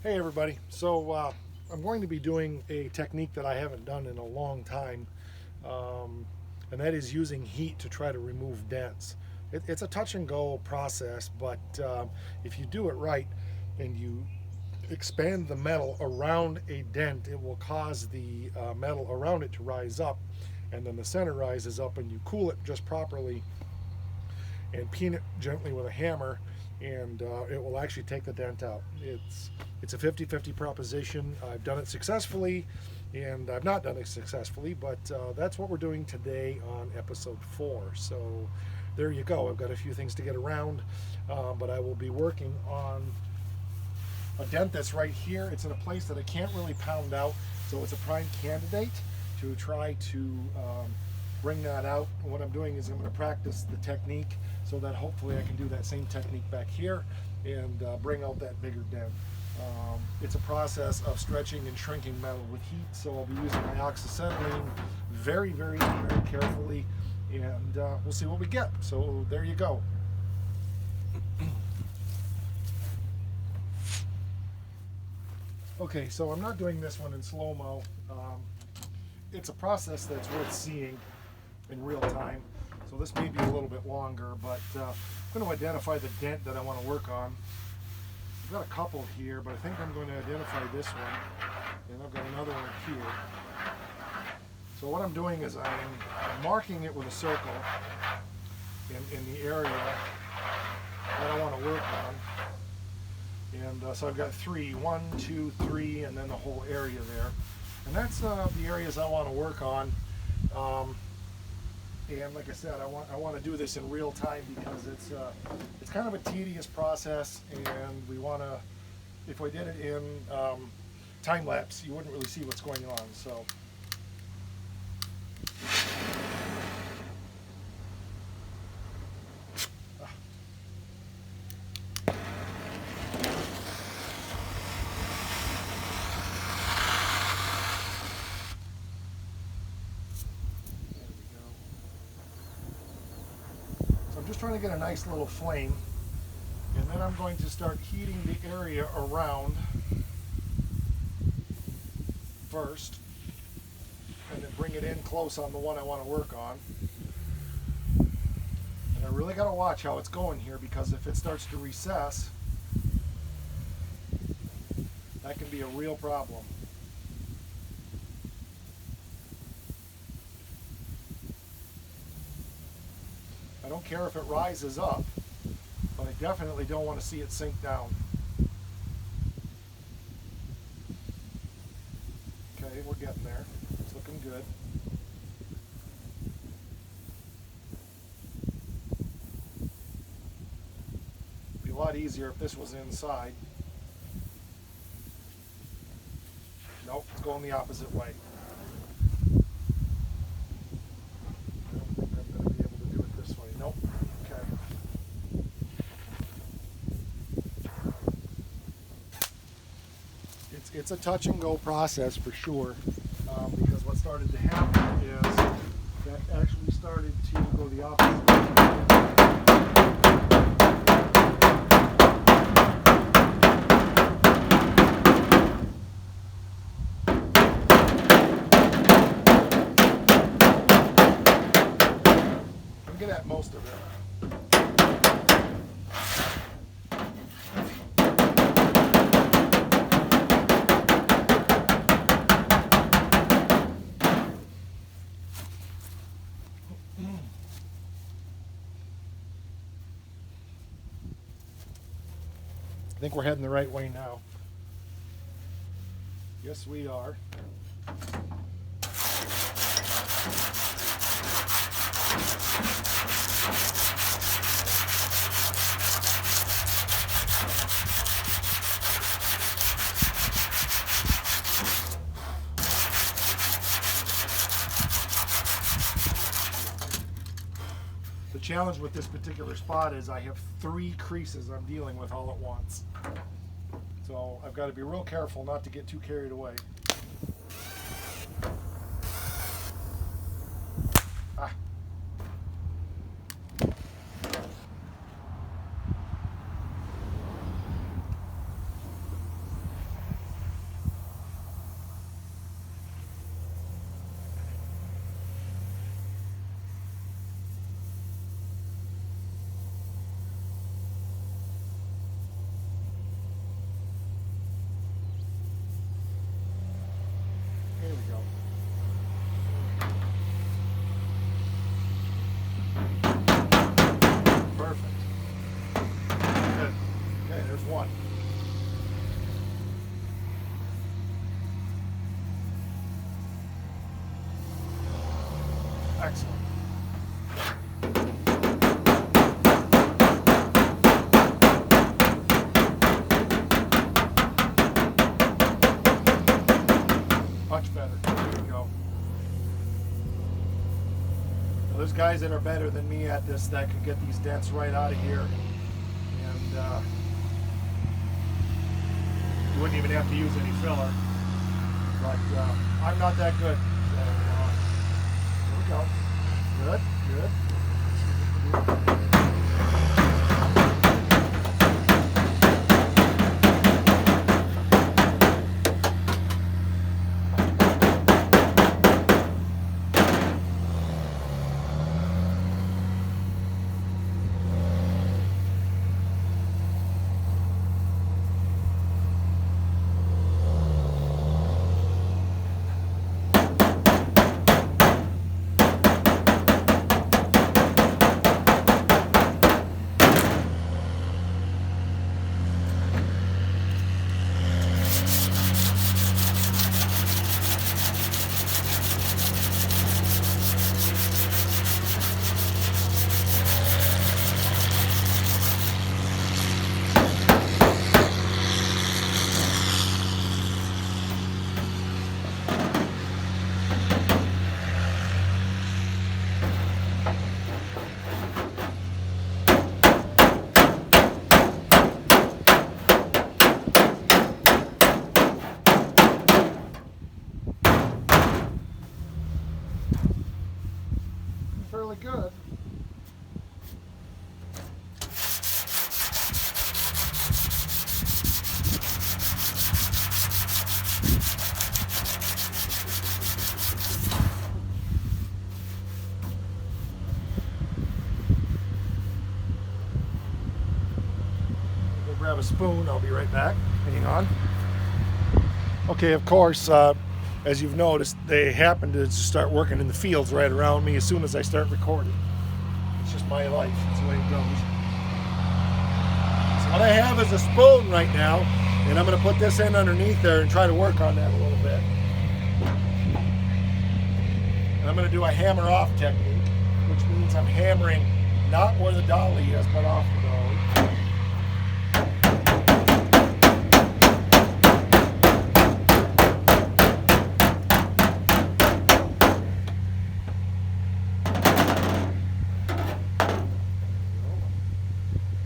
Hey everybody. I'm going to be doing a technique that I haven't done in a long time, um, and that is using heat to try to remove dents. It's a touch and go process, but if you do it right and you expand the metal around a dent, it will cause the metal around it to rise up, and then the center rises up, and you cool it just properly and peen it gently with a hammer, and it will actually take the dent out. It's a 50-50 proposition. I've done it successfully, and I've not done it successfully, but that's what we're doing today on episode 4. So there you go. I've got a few things to get around, but I will be working on a dent that's right here. It's in a place that I can't really pound out, so it's a prime candidate to try to bring that out. And what I'm doing is I'm going to practice the technique so that hopefully I can do that same technique back here and bring out that bigger dent. It's a process of stretching and shrinking metal with heat, so I'll be using my oxyacetylene very, very, very carefully, and we'll see what we get. So there you go. Okay, so I'm not doing this one in slow-mo. It's a process that's worth seeing in real time. So this may be a little bit longer, but I'm going to identify the dent that I want to work on. I've got a couple here, but I think I'm going to identify this one, and I've got another one here. So what I'm doing is I'm marking it with a circle in the area that I want to work on. And so I've got 3, 1, 2, 3, and then the whole area there. And that's the areas I want to work on. And like I said, I want to do this in real time because it's kind of a tedious process, and we want to, if we did it in time lapse, you wouldn't really see what's going on. So. I'm just trying to get a nice little flame, and then I'm going to start heating the area around first, and then bring it in close on the one I want to work on. And I really got to watch how it's going here, because if it starts to recess, that can be a real problem. I don't care if it rises up, but I definitely don't want to see it sink down. Okay, we're getting there. It's looking good. It'd be a lot easier if this was inside. Nope, it's going the opposite way. It's a touch and go process for sure, because what started to happen is that actually started to go the opposite way. I'm good at most of it. I think we're heading the right way now. Yes, we are. The challenge with this particular spot is I have 3 creases I'm dealing with all at once. So I've got to be real careful not to get too carried away. Ah. Excellent. Much better. There you go. Now, there's guys that are better than me at this that can get these dents right out of here. And you wouldn't even have to use any filler. But I'm not that good. So here we go. Good, good. Fairly good. We'll grab a spoon. I'll be right back. Hang on. Okay, of course, as you've noticed, they happen to just start working in the fields right around me as soon as I start recording. It's just my life. That's the way it goes. So what I have is a spoon right now, and I'm going to put this in underneath there and try to work on that a little bit. And I'm going to do a hammer off technique, which means I'm hammering not where the dolly is, but off the dolly.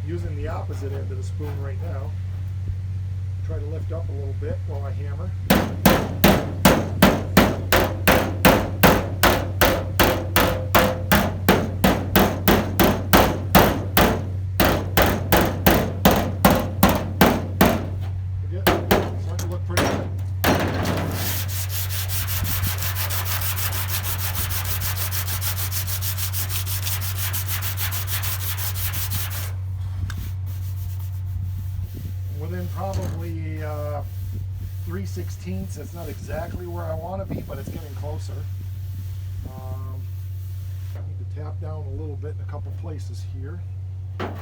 Using the opposite end of the spoon right now. Try to lift up a little bit while I hammer. It's starting to look pretty good. Within probably 3/16. It's not exactly where I want to be, but it's getting closer. I need to tap down a little bit in a couple places here. Let's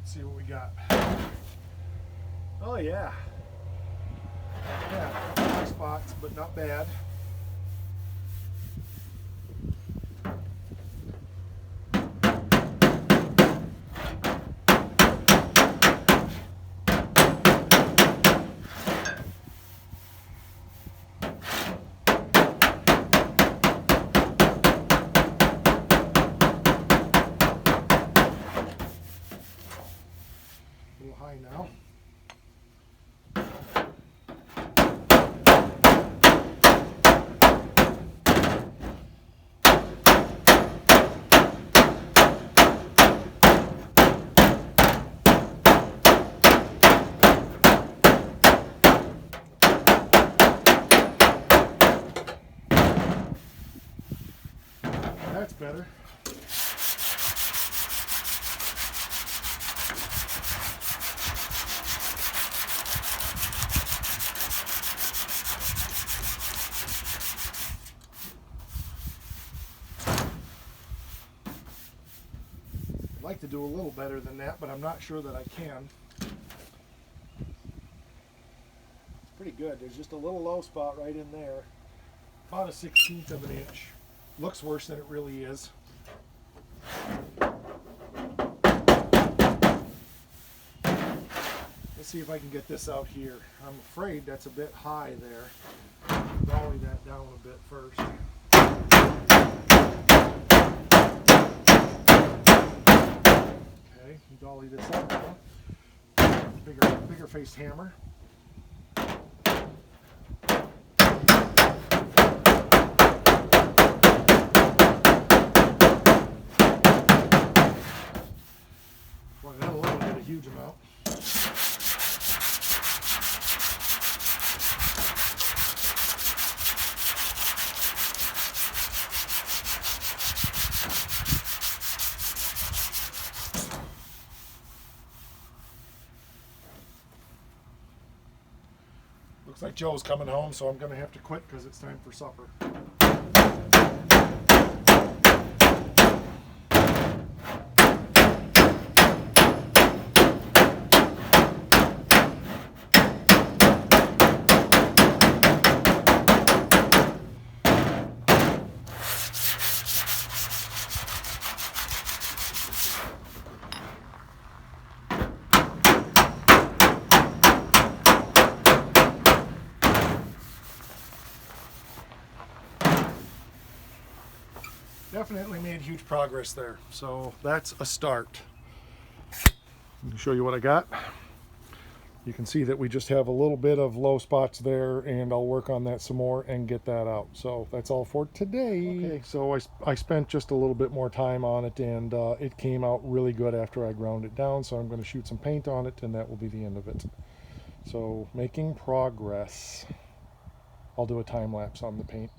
see what we got. Oh yeah. Yeah, a couple high spots, but not bad. A little high now. That's better. like to do a little better than that, but I'm not sure that I can. It's pretty good. There's just a little low spot right in there. About a 1/16 of an inch. Looks worse than it really is. Let's see if I can get this out here. I'm afraid that's a bit high there. Dolly that down a bit first. Okay, dolly this up now. Bigger faced hammer. Boy, that'll only get a huge amount. Looks like Joe's coming home, so I'm going to have to quit because it's time for supper. Definitely made huge progress there, so that's a start. Let me show you what I got. You can see that we just have a little bit of low spots there, and I'll work on that some more and get that out. So that's all for today. Okay, so I spent just a little bit more time on it, and it came out really good after I ground it down, so I'm going to shoot some paint on it, and that will be the end of it. So making progress. I'll do a time lapse on the paint.